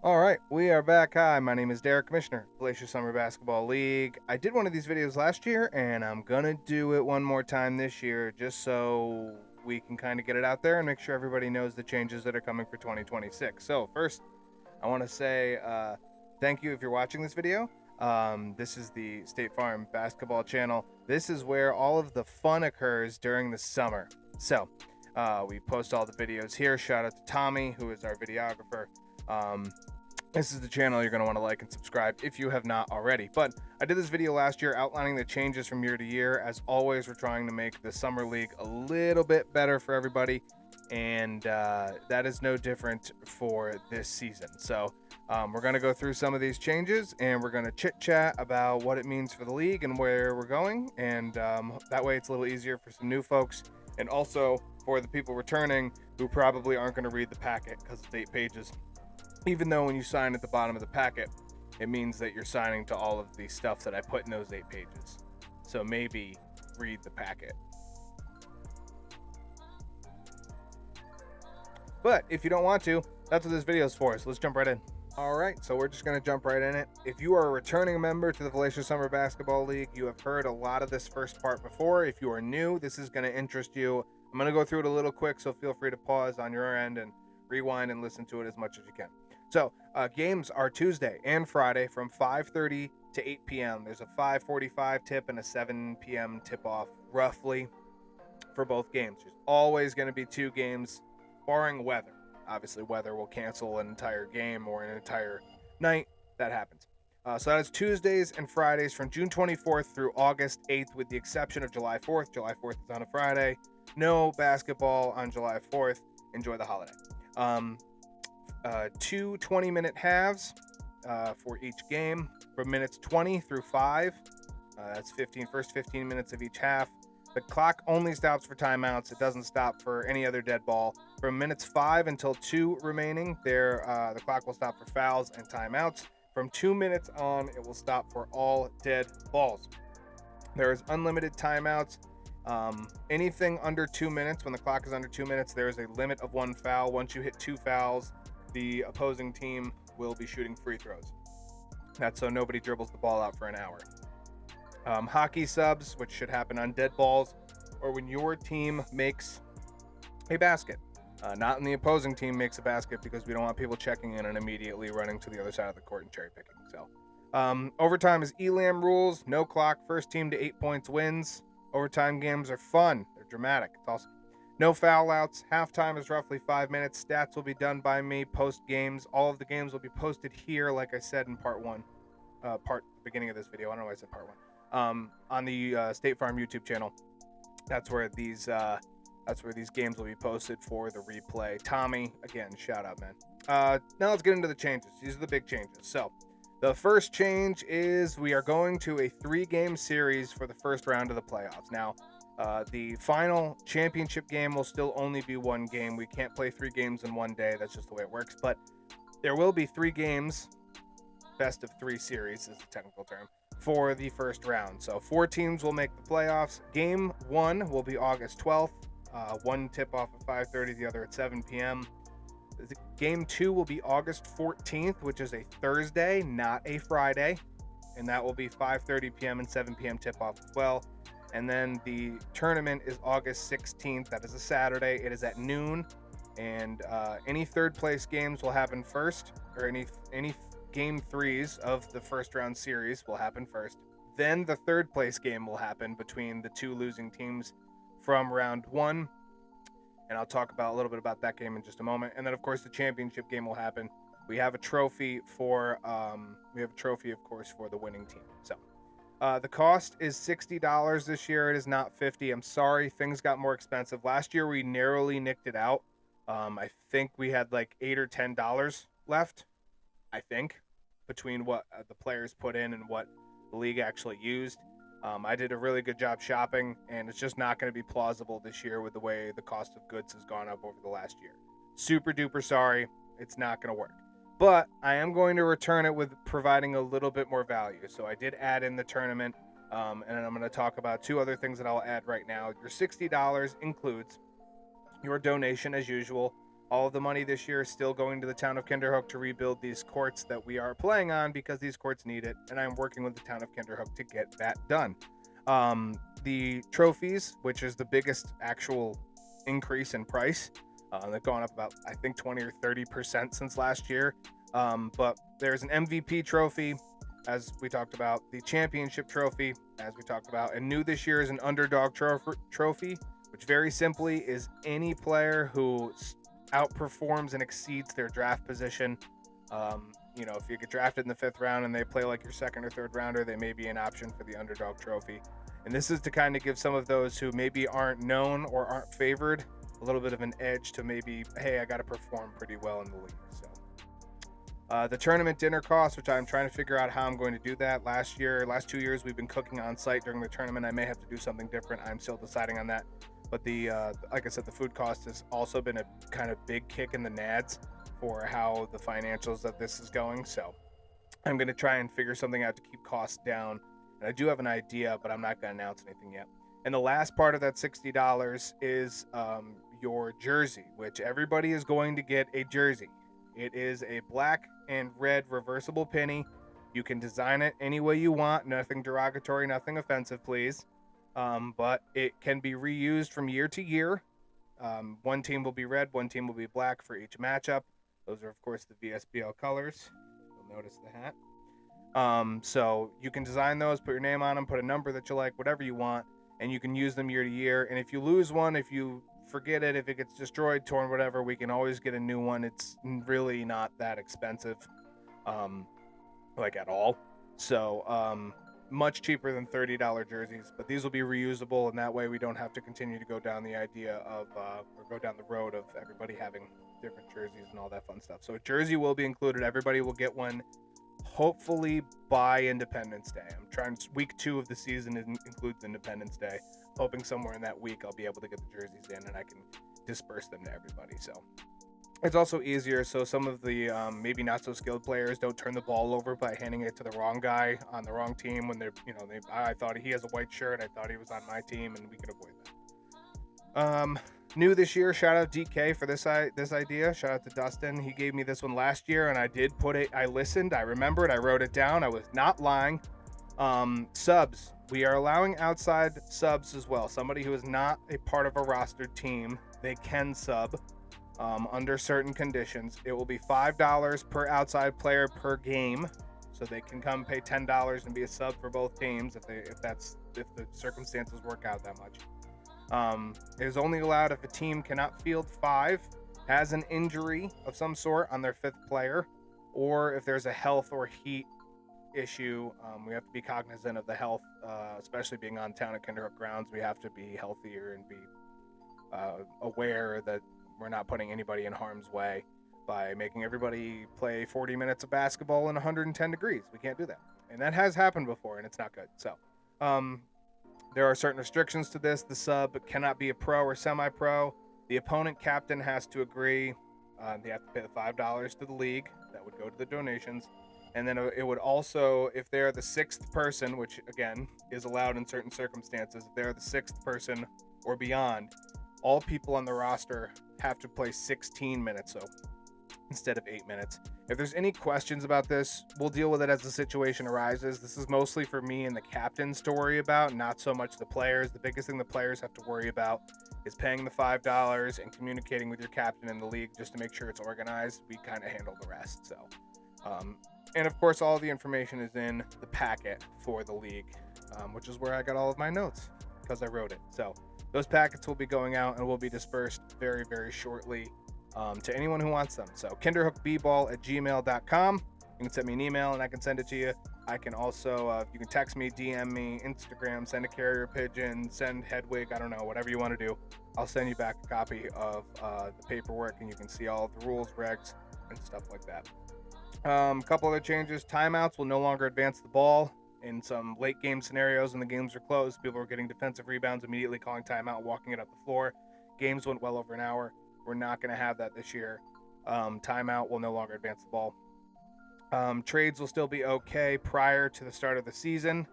All right, we are back. Hi, my name is Derek, Commissioner, Glacier Summer Basketball League. I did one of these videos last year, and I'm gonna do it one more time this year, just so we can kind of get it out there and make sure everybody knows the changes that are coming for 2026. So first, I want to say thank you if you're watching this video. This is the State Farm Basketball channel. This is where all of the fun occurs during the summer. So we post all the videos here. Shout out to Tommy, who is our videographer. This is the channel you're going to want to like and subscribe if you have not already. But I did this video last year outlining the changes from year to year. As always, we're trying to make the Summer League a little bit better for everybody. And that is no different for this season. So we're going to go through some of these changes, and we're going to chit chat about what it means for the league and where we're going. And that way it's a little easier for some new folks. And also for the people returning who probably aren't going to read the packet because it's 8 pages. Even though when you sign at the bottom of the packet, it means that you're signing to all of the stuff that I put in those 8 pages. So maybe read the packet. But if you don't want to, that's what this video is for. So let's jump right in. All right, so we're just going to jump right in it. If you are a returning member to the Glacier Summer Basketball League, you have heard a lot of this first part before. If you are new, this is going to interest you. I'm going to go through it a little quick, so feel free to pause on your end and rewind and listen to it as much as you can. So games are Tuesday and Friday from 5:30 to 8 p.m. There's a 5:45 tip and a 7 p.m. tip-off, roughly, for both games. There's always going to be 2 games, barring weather. Obviously, weather will cancel an entire game or an entire night. That happens. So that is Tuesdays and Fridays from June 24th through August 8th, with the exception of July 4th. July 4th is on a Friday. No basketball on July 4th. Enjoy the holiday. 2 20-minute halves for each game from minutes 20 through 5. That's first 15 minutes of each half. The clock only stops for timeouts. It doesn't stop for any other dead ball. From minutes 5 until 2 remaining, the clock will stop for fouls and timeouts. From 2 minutes on, it will stop for all dead balls. There is unlimited timeouts. Anything under 2 minutes, when the clock is under 2 minutes, there is a limit of 1 foul. Once you hit 2 fouls, the opposing team will be shooting free throws. That's so nobody dribbles the ball out for an hour. Hockey subs, which should happen on dead balls, or when your team makes a basket. Not when the opposing team makes a basket, because we don't want people checking in and immediately running to the other side of the court and cherry picking. So, overtime is ELAM rules, no clock, first team to 8 points wins. Overtime games are fun, they're dramatic, it's awesome. No foul outs. Halftime is roughly 5 minutes. Stats will be done by me post games. All of the games will be posted here, like I said in part 1, the beginning of this video. I don't know why I said part 1. On the State Farm YouTube channel. That's where these games will be posted for the replay. Tommy, again, shout out, man. Now let's get into the changes. These are the big changes. So the first change is we are going to a 3-game series for the first round of the playoffs. Now, the final championship game will still only be 1 game. We can't play 3 games in one day. That's just the way it works. But there will be 3 games, best of 3 series is the technical term, for the first round. So 4 teams will make the playoffs. Game 1 will be August 12th. One tip-off at 5:30, the other at 7 p.m. Game 2 will be August 14th, which is a Thursday, not a Friday. And that will be 5:30 p.m. and 7 p.m. tip-off as well. And then the tournament is August 16th. That is a Saturday. It is at noon. And any third place games will happen first, or any game 3s of the first round series will happen first. Then the third place game will happen between the 2 losing teams from round 1. And I'll talk about a little bit about that game in just a moment. And then, of course, the championship game will happen. We have a trophy for, of course, for the winning team. So. The cost is $60 this year. It is not $50. I'm sorry, things got more expensive. Last year we narrowly nicked it out. I think we had like $8 or $10 left, I think, between what the players put in and what the league actually used. I did a really good job shopping, and it's just not going to be plausible this year with the way the cost of goods has gone up over the last year. Super duper sorry. It's not going to work. But I am going to return it with providing a little bit more value. So I did add in the tournament, and I'm going to talk about 2 other things that I'll add right now. Your $60 includes your donation, as usual. All of the money this year is still going to the town of Kinderhook to rebuild these courts that we are playing on because these courts need it, and I'm working with the town of Kinderhook to get that done. The trophies, which is the biggest actual increase in price, they've gone up about, I think, 20 or 30% since last year. But there's an MVP trophy, as we talked about, the championship trophy, as we talked about, and new this year is an underdog trophy, which very simply is any player who outperforms and exceeds their draft position. If you get drafted in the 5th round and they play like your 2nd or 3rd rounder, they may be an option for the underdog trophy. And this is to kind of give some of those who maybe aren't known or aren't favored a little bit of an edge to maybe, hey, I got to perform pretty well in the league. So the tournament dinner cost, which I'm trying to figure out how I'm going to do that. Last 2 years, we've been cooking on site during the tournament. I may have to do something different. I'm still deciding on that. But like I said, the food cost has also been a kind of big kick in the nads for how the financials of this is going. So I'm going to try and figure something out to keep costs down. And I do have an idea, but I'm not going to announce anything yet. And the last part of that $60 is your jersey, which everybody is going to get a jersey. It is a black and red reversible penny. You can design it any way you want. Nothing derogatory, nothing offensive, please. But it can be reused from year to year. One team will be red, one team will be black for each matchup. Those are, of course, the VSBL colors. You'll notice the hat. So you can design those, put your name on them, put a number that you like, whatever you want, and you can use them year to year. And if you lose one, if you forget it, if it gets destroyed, torn, whatever, we can always get a new one. It's really not that expensive, at all. So much cheaper than $30 jerseys, but these will be reusable, and that way we don't have to continue to go down the idea of or go down the road of everybody having different jerseys and all that fun stuff. So a jersey will be included. Everybody will get one, hopefully by Independence Day. I'm trying. Week 2 of the season includes Independence Day. Hoping somewhere in that week I'll be able to get the jerseys in and I can disperse them to everybody. So it's also easier, so some of the maybe not so skilled players don't turn the ball over by handing it to the wrong guy on the wrong team when I thought he has a white shirt, I thought he was on my team, and we can avoid that. New this year, shout out DK for this idea. Shout out to Dustin. He gave me this one last year, and I did put it. I listened, I remembered, I wrote it down. I was not lying. Subs. We are allowing outside subs as well. Somebody who is not a part of a rostered team, they can sub. Under certain conditions. It will be $5 per outside player per game, so they can come pay $10 and be a sub for both teams if the circumstances work out that much. It is only allowed if a team cannot field 5, has an injury of some sort on their 5th player, or if there's a health or heat issue. We have to be cognizant of the health, especially being on town and Kinderhook grounds. We have to be healthier and be aware that we're not putting anybody in harm's way by making everybody play 40 minutes of basketball in 110 degrees. We can't do that. And that has happened before, and it's not good. So there are certain restrictions to this. The sub cannot be a pro or semi-pro. The opponent captain has to agree. They have to pay the $5 to the league. That would go to the donations. And then it would also, if they're the 6th person, which, again, is allowed in certain circumstances, if they're the 6th person or beyond, all people on the roster have to play 16 minutes, so instead of 8 minutes. If there's any questions about this, we'll deal with it as the situation arises. This is mostly for me and the captains to worry about, not so much the players. The biggest thing the players have to worry about is paying the $5 and communicating with your captain in the league just to make sure it's organized. We kind of handle the rest. So, and of course, all the information is in the packet for the league, which is where I got all of my notes because I wrote it. So those packets will be going out and will be dispersed very, very shortly to anyone who wants them. So kinderhookbball@gmail.com. You can send me an email and I can send it to you. I can also, you can text me, DM me, Instagram, send a carrier pigeon, send Hedwig, I don't know, whatever you want to do. I'll send you back a copy of the paperwork and you can see all of the rules, regs, and stuff like that. A couple other changes. Timeouts will no longer advance the ball. In some late game scenarios when the games are closed, people were getting defensive rebounds, immediately calling timeout, walking it up the floor. Games went well over an hour. We're not going to have that this year. Timeout will no longer advance the ball. Trades will still be okay prior to the start of the season,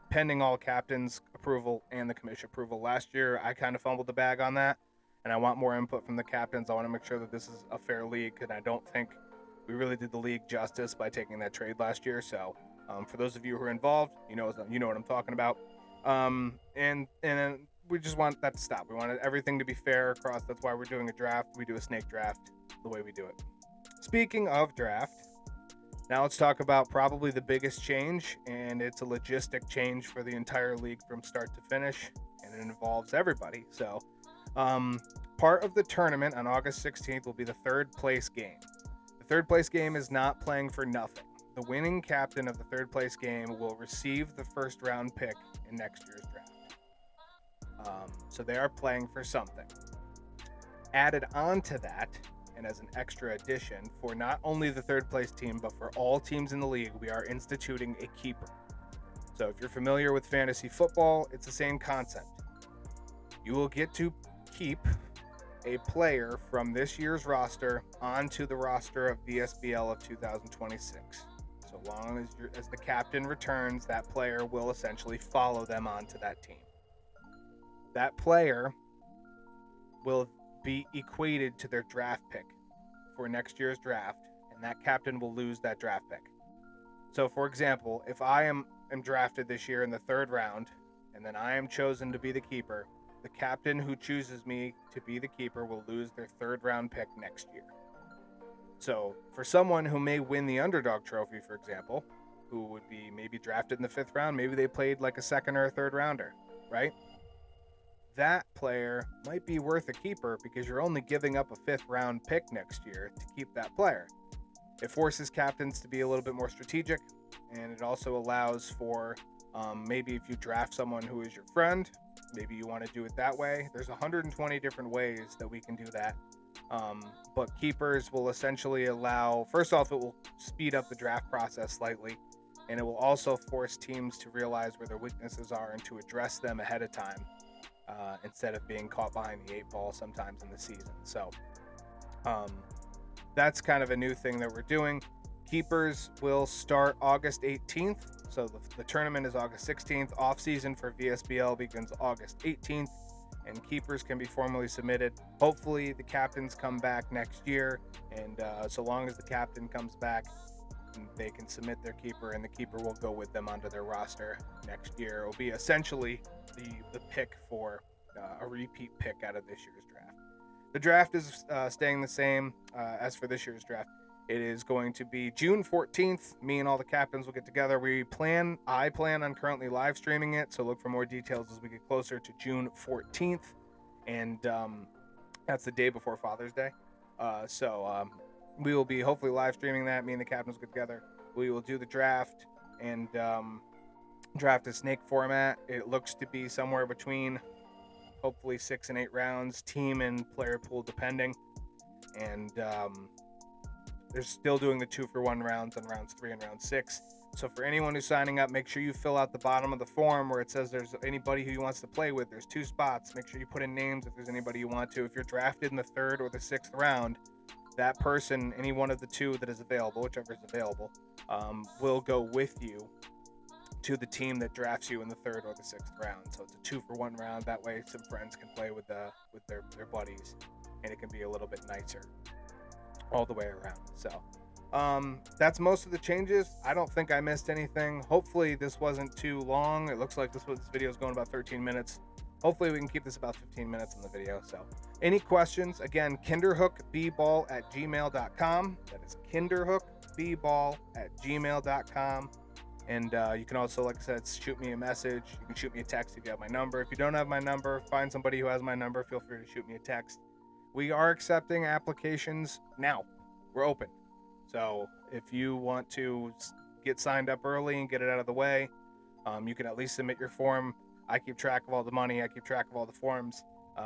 pending all captains' approval and the commission approval. Last year, I kind of fumbled the bag on that, and I want more input from the captains. I want to make sure that this is a fair league, and I don't think we really did the league justice by taking that trade last year. So for those of you who are involved, you know what I'm talking about. And we just want that to stop. We want everything to be fair across. That's why we're doing a draft. We do a snake draft the way we do it. Speaking of draft, now let's talk about probably the biggest change, and it's a logistic change for the entire league from start to finish, and it involves everybody. So part of the tournament on August 16th will be the third place game. The third place game is not playing for nothing. The winning captain of the third place game will receive the first round pick in next year's draft. So they are playing for something. Added on to that, and as an extra addition, for not only the third place team, but for all teams in the league, we are instituting a keeper. So if you're familiar with fantasy football, it's the same concept. You will get to keep a player from this year's roster onto the roster of VSBL of 2026. So long as the captain returns, that player will essentially follow them onto that team. That player will be equated to their draft pick for next year's draft, and that captain will lose that draft pick. So for example, if I am drafted this year in the third round, and then I am chosen to be the keeper, the captain who chooses me to be the keeper will lose their third round pick next year. So for someone who may win the underdog trophy, for example, who would be maybe drafted in the fifth round, maybe they played like a second or a third rounder, right? That player might be worth a keeper because you're only giving up a fifth round pick next year to keep that player. It forces captains to be a little bit more strategic, and it also allows for maybe if you draft someone who is your friend, maybe you want to do it that way. There's 120 different ways that we can do that. But keepers will essentially allow, first off, it will speed up the draft process slightly, and it will also force teams to realize where their weaknesses are and to address them ahead of time. Instead of being caught behind the 8 ball sometimes in the season. So that's kind of a new thing that we're doing. Keepers will start August 18th. So the tournament is August 16th. Off season for VSBL begins August 18th, and keepers can be formally submitted. Hopefully the captains come back next year, and so long as the captain comes back, they can submit their keeper, and the keeper will go with them onto their roster next year. It will be essentially the pick for a repeat pick out of this year's draft. The draft is staying the same as for this year's draft. It is going to be June 14th. Me and all the captains will get together. I plan on currently live streaming it, so look for more details as we get closer to June 14th. And that's the day before Father's Day. So we will be hopefully live streaming that. Me and the captains will get together. We will do the draft and draft a snake format. It looks to be somewhere between hopefully 6 and 8 rounds, team and player pool depending. And they're still doing the 2-for-1 rounds on rounds 3 and round 6. So for anyone who's signing up, make sure you fill out the bottom of the form where it says there's anybody who wants to play with. There's 2 spots. Make sure you put in names if there's anybody you want to. If you're drafted in the 3rd or the 6th round, that person, any one of the 2 that is available, whichever is available, will go with you to the team that drafts you in the 3rd or the 6th round. So it's a 2-for-1 round. That way some friends can play with their buddies, and it can be a little bit nicer all the way around. So that's most of the changes. I don't think I missed anything. Hopefully this wasn't too long. It looks like this video is going about 13 minutes. Hopefully we can keep this about 15 minutes in the video. So any questions, again, kinderhookbball@gmail.com. That is kinderhookbball@gmail.com. And you can also, like I said, shoot me a message. You can shoot me a text if you have my number. If you don't have my number, find somebody who has my number. Feel free to shoot me a text. We are accepting applications now. We're open. So if you want to get signed up early and get it out of the way, you can at least submit your form. I keep track of all the money. I keep track of all the forms.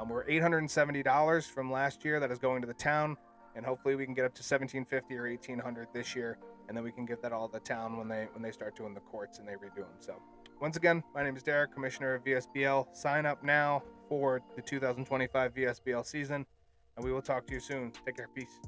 We're $870 from last year that is going to the town, and hopefully we can get up to $1,750 or $1,800 this year, and then we can get that all to the town when they start doing the courts and they redo them. So once again, my name is Derek, Commissioner of VSBL. Sign up now for the 2025 VSBL season, and we will talk to you soon. Take care. Peace.